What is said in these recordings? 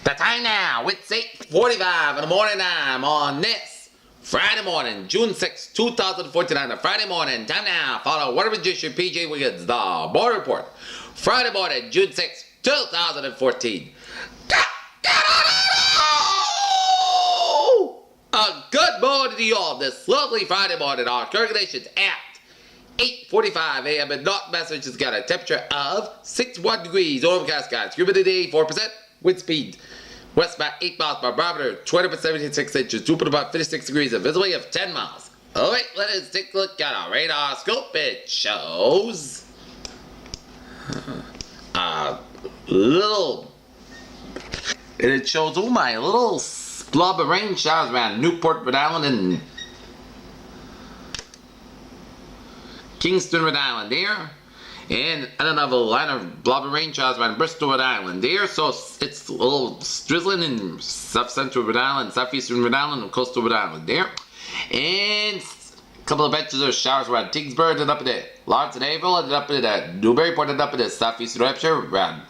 The time now, it's 8:45 in the morning time on this Friday morning, June 6, 2014, on the Friday morning. Time now, follow Water Magician PJ Wiggins, the Board Report. Friday morning, June 6, 2014. A good morning to you all this lovely Friday morning. Our calculations at 8:45 a.m. in North Massachusetts got a temperature of 61 degrees, overcast skies, humidity 4%, wind speed west by 8 miles per barometer, 20.76 inches, dew point about 56 degrees, and visibility of 10 miles. Alright, let us take a look at our radar scope. It shows little blob of rain showers around Newport, Rhode Island, and Kingston, Rhode Island there. And another line of blob of rain showers around Bristol, Rhode Island there. So it's a little drizzling in south central Rhode Island, southeastern Rhode Island, and coastal Rhode Island there. And a couple of batches of showers around Tingsburg and up at Lawrence and Averill, and up at Newburyport, and up at southeastern New Hampshire, around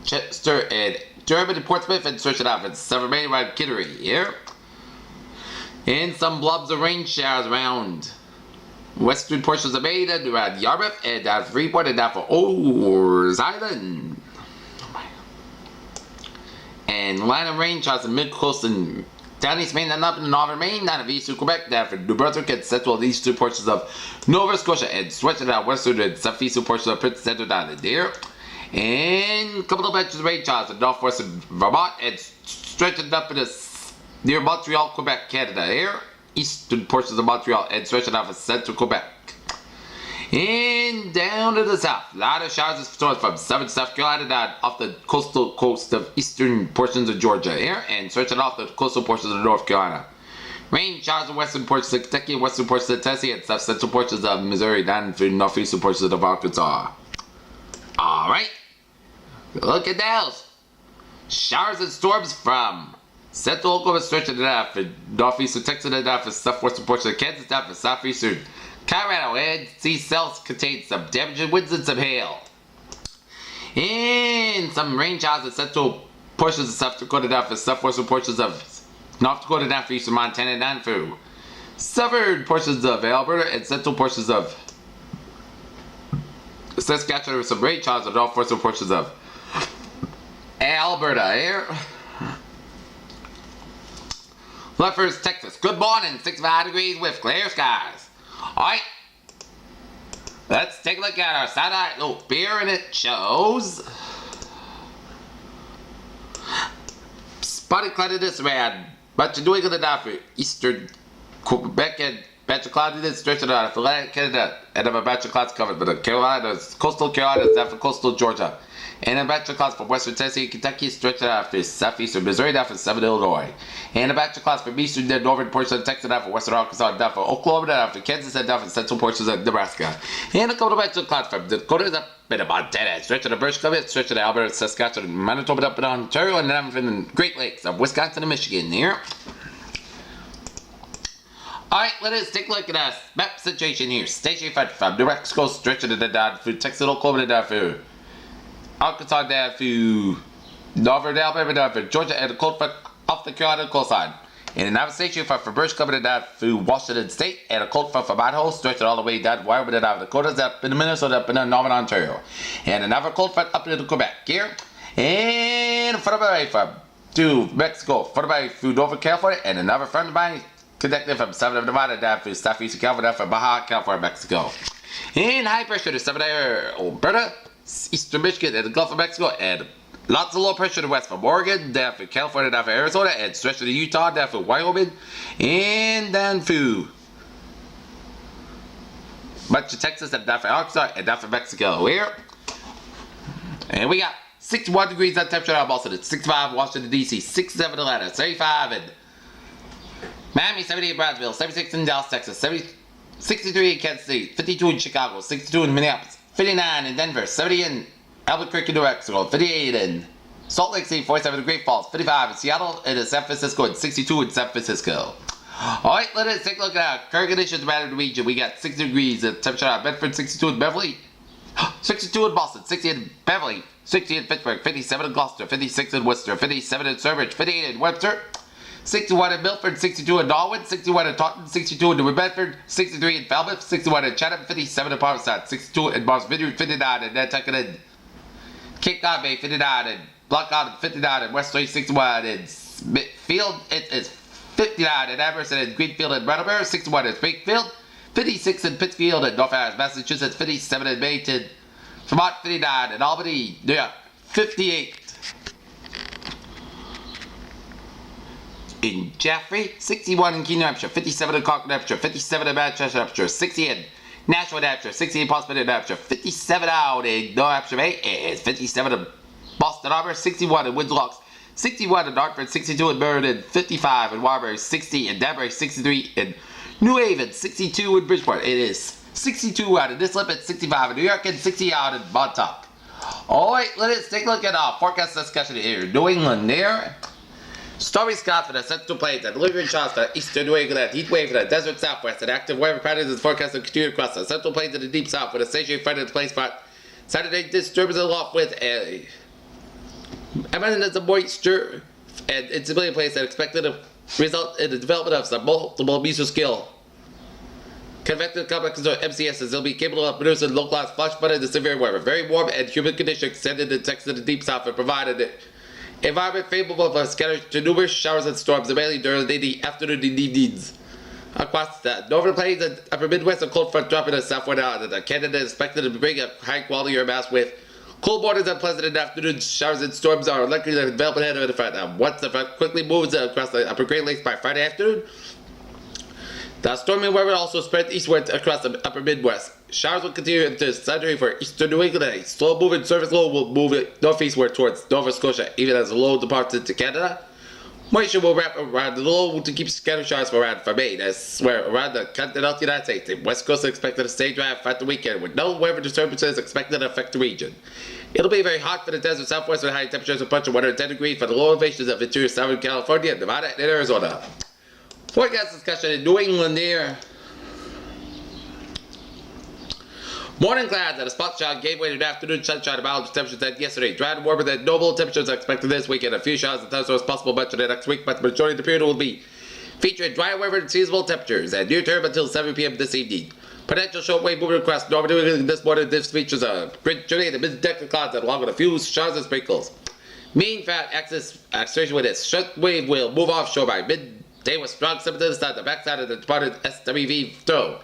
Chester and Durham and Portsmouth, and stretch it out in Severn Maine around Kittery here. And some blobs of rain showers around western portions of Maine and around Yarmouth and down Freeport and down for Oars Island. And line of rain showers in mid-coast and down East Maine and up in northern Maine, down of eastern Quebec, down for New Brunswick and central and eastern portions of Nova Scotia, and stretching out western and southeastern portions of Prince Edward Island there. And a couple of batches of rain showers in northwestern Vermont and stretching up in near Montreal, Quebec, Canada here. Eastern portions of Montreal and stretching out for central Quebec. And down to the south, a lot of showers and storms from southern South Carolina down off the coastal coast of eastern portions of Georgia here, and stretching off the coastal portions of North Carolina. Rain showers in western portions of Kentucky and western portions of Tennessee and south central portions of Missouri down through northeastern portions of Arkansas. Alright, look at those. Showers and storms from central Oklahoma stretching it out for northeastern Texas and down for southwestern portions of Kansas, down for southeastern Colorado, and sea cells contain some damaging winds and some hail. And some rain showers in central portions of South Dakota, down for southwestern portions of North Dakota, down for eastern Montana, down for southern portions of Alberta and central portions of Saskatchewan, with some rain showers in northwestern portions of Alberta here. Left first, Texas. Good morning, 65 degrees with clear skies. Alright, let's take a look at our satellite loop here, and it shows spotty cloudiness around much of New England and for eastern Quebec, and batch of cloudiness stretching out of Atlantic Canada, and have a batch of clouds covered by the Carolinas, coastal Carolinas, down for coastal Georgia. And a batch of clouds from western Tennessee and Kentucky stretching out for southeastern Missouri, down for southern Illinois. And a batch of clouds from eastern and northern portions of Texas, down for western Arkansas, down for Oklahoma, down for Kansas, and down for central portions of Nebraska. And a couple of batches of clouds from Dakota up in Montana, stretching to British Columbia, stretching to Alberta, Saskatchewan, Manitoba, up in Ontario, and down from the Great Lakes of Wisconsin and Michigan here. Alright, let us take a look at our map situation here. Station front from New Mexico, stretching it down through Texas, Oklahoma, and down through Arkansas, down through northern Alabama, down through Georgia, and the cold front off the Carolina coastline. And another station front from British Columbia down through Washington State, and a cold front from Idaho, stretching all the way down Wyoming and down the Dakotas, up in Minnesota, up in northern Ontario. And another cold front up into Quebec here. And further away from to Mexico, further away through Northern California, and another front of mine connected from southern Nevada down through southeastern California, down from Baja California, Mexico. And high pressure to southern Alberta, eastern Michigan, and the Gulf of Mexico, and lots of low pressure to west from Oregon, down from California, down from Arizona, and stretching to Utah, down from Wyoming, and down through much of Texas, and down from Arkansas, and down from Mexico here. And we got 61 degrees on temperature in Boston, 65 in Washington, D.C., 67 in Atlanta, 75 in Miami, 78 in Brownsville, 76 in Dallas, Texas, 63 in Kansas City, 52 in Chicago, 62 in Minneapolis, 59 in Denver, 70 in Albuquerque, New Mexico, 58 in Salt Lake City, 47 in Great Falls, 55 in Seattle, and in San Francisco, and 62 in San Francisco. Alright, let us take a look at our current conditions around the region. We got 60 degrees at temperature at Bedford, 62 in Beverly, 62 in Boston, 60 in Beverly, 60 in Pittsburgh, 57 in Gloucester, 56 in Worcester, 57 in Sturbridge, 58 in Webster, 61 in Milford, 62 in Darwin, 61 in Taunton, 62 in New Bedford, 63 in Falmouth, 61 in Chatham, 57 in Palmerston, 62 in Mars Vineyard, 59 in Nantucket, Cape Cod Bay, 59 in Block Island, 59 in Westlake, 61 in Smithfield, it is 59 in Amherst and Greenfield and Brattleboro, 61 in Springfield, 56 in Pittsfield and North Isles, Massachusetts, 57 in Mayton, Vermont, 59 in Albany, New York, 58 in Jaffrey, 61 in Keene, New Hampshire, 57 in Concord, New Hampshire, 57 in Manchester, New Hampshire, 60 in Nashua, New Hampshire, 60 in Portsmouth, New Hampshire, 57 out in New Hampshire Bay, and 57 in Boston Harbor, 61 in Windsor Locks, 61 in Dartford, 62 in Meriden, 55 in Warburg, 60 in Danbury, 63 in New Haven, 62 in Bridgeport. It is 62 out in Islip, 65 in New York, and 60 out in Montauk. Alright, let's take a look at our forecast discussion here. New England there. Stormy skies for the central plains and Lutheran showers for eastern New England, heat wave for the desert southwest, and active weather patterns is forecast to continue across the central plains and the deep south with a stationary front in place spot. Saturday disturbance aloft with a eminence of moisture and instability in place that expected to result in the development of some multiple mesoscale convective complexes or MCSs. They'll be capable of producing localized flash flood and severe weather. Very warm and humid conditions extended in Texas and the deep south and provided it. Environment favorable for scattered to numerous showers and storms, mainly during the afternoon and evenings. Across the northern plains and upper Midwest, a cold front dropping to southward island. Canada is expected to bring a high quality air mass with cold mornings and pleasant in afternoon showers and storms are likely to develop ahead of the front. Now, once the front quickly moves across the upper Great Lakes by Friday afternoon, the stormy weather also spread eastward across the upper Midwest. Showers will continue into Saturday for eastern New England. A slow-moving surface low will move it northeastward towards Nova Scotia, even as the low departs into Canada. Moisture will wrap around the low to keep scattered showers from Maine, as where around the continental United States. The West Coast is expected to stay dry throughout the weekend, with no weather disturbances expected to affect the region. It'll be very hot for the desert southwest with high temperatures approaching 110 degrees for the low elevations of interior Southern California, Nevada, and Arizona. Forecast discussion in New England there. Morning clouds and a spot shower gave way to afternoon sunshine. Mild temperatures than yesterday. Dry and warmer than normal temperatures are expected this weekend. A few showers and thunderstorms possible much of the next week, but the majority of the period will be featuring dry, weather, and seasonable temperatures. And near term until 7 p.m. this evening. Potential shortwave movement across northern New England this morning. This features a gradually the mid-deck of clouds along with a few showers and sprinkles. Mean fat axis acceleration with its shortwave will move offshore by midday with strong symptoms to the side. The backside of the departed SWV throw.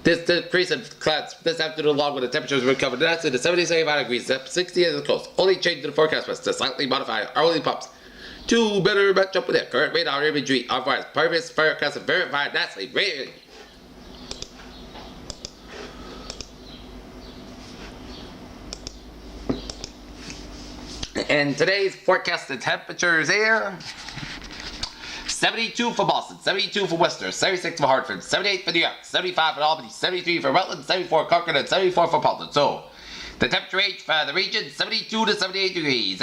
This decrease in clouds this afternoon along with the temperatures recovered to the 70-75 degrees, 60 at the coast. Only change in the forecast was to slightly modify hourly pumps to better match up with their current radar imagery. Otherwise, previous forecasts are verified nationally. Rating. And today's forecasted temperatures here. 72 for Boston, 72 for Worcester, 76 for Hartford, 78 for New York, 75 for Albany, 73 for Rutland, 74 for Concord, and 74 for Portland. So, the temperature range for the region, 72 to 78 degrees.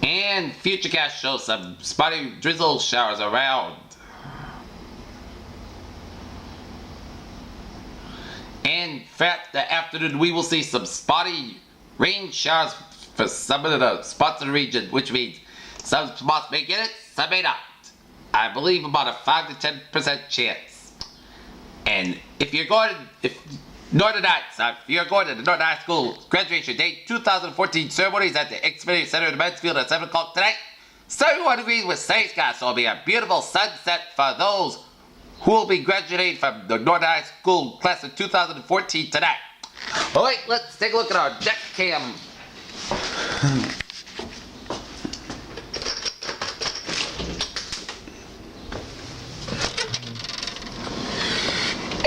And Futurecast shows some spotty drizzle showers around. In fact, the afternoon we will see some spotty rain showers for some of the spots in the region, which means some spots may get it, some may not. I believe about a 5 to 10% chance. And if you're going to Northern the Northern High School graduation day 2014 ceremonies at the Xfinity Center in the Mansfield at 7 o'clock tonight, 71 degrees with sunny skies, so it'll be a beautiful sunset for those who will be graduating from the Northern High School class of 2014 tonight. Alright, let's take a look at our deck cam.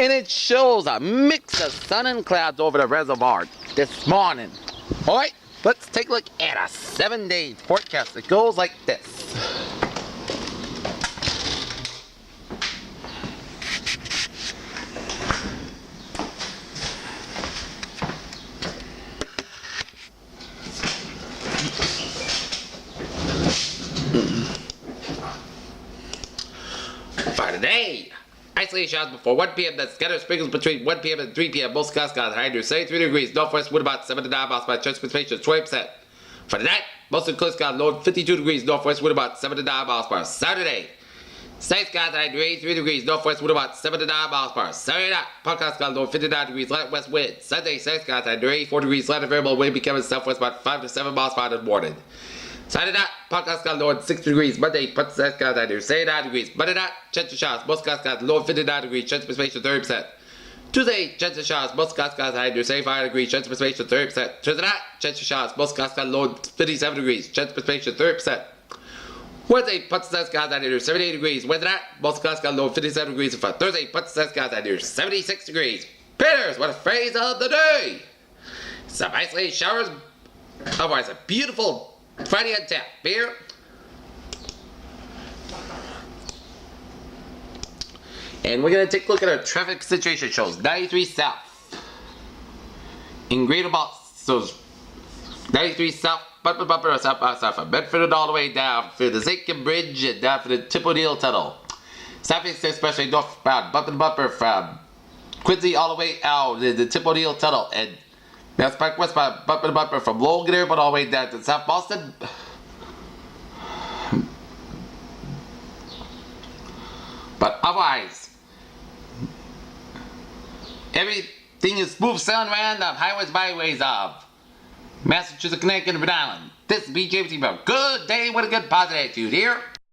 And it shows a mix of sun and clouds over the reservoir this morning. Alright, let's take a look at a 7-day forecast that goes like this. isolated showers before 1 p.m. Then scattered sprinkles between 1 p.m. and 3 p.m. Most skies got high near 73 degrees. Northwest wind about 7 to 9 miles per hour. Chance precipitation 20%. For the night, most of the coast got low 52 degrees. Northwest wind about 7 to 9 miles per hour. Saturday, Safe skies high near 83 degrees. Northwest wind about 7 to 9 miles per hour. Saturday night, podcast got low 59 degrees. Light west wind. Sunday, safe skies high near 84 degrees. Light variable wind becoming southwest about 5 to 7 miles per hour in the morning. Saturday night, podcast got low at 6 degrees. Monday, podcast got high near 79 degrees. Monday night, chance of showers. Most skies got low 59 degrees. Chance of precipitation 30%. Tuesday, chance of showers. Most skies got high near 75 degrees. Chance of precipitation 30%. Thursday night, chance of showers. Most skies got low 57 degrees. Chance of precipitation 30%. Wednesday, podcast got high near 78 degrees. Wednesday night, most skies got low 57 degrees. And for Thursday, podcast got high near 76 degrees. Pitters, what a phrase of the day! Some isolated showers. Otherwise, a beautiful Friday on tap beer. And we're going to take a look at our traffic situation. Shows 93 south. In Greater Boston, 93 south, bumper south from Bedford all the way down through the Zinkin Bridge and down to the Tip O'Neill Tunnel. Southeast especially northbound, bumper from Quincy all the way out to the Tip O'Neill Tunnel. And that's back westbound, bumper from Logan Airport all the way down to South Boston. But otherwise, everything is smooth sailing around the highways, byways of Massachusetts, Connecticut, and Rhode Island. This is BJ with you. Good day with a good positive attitude here.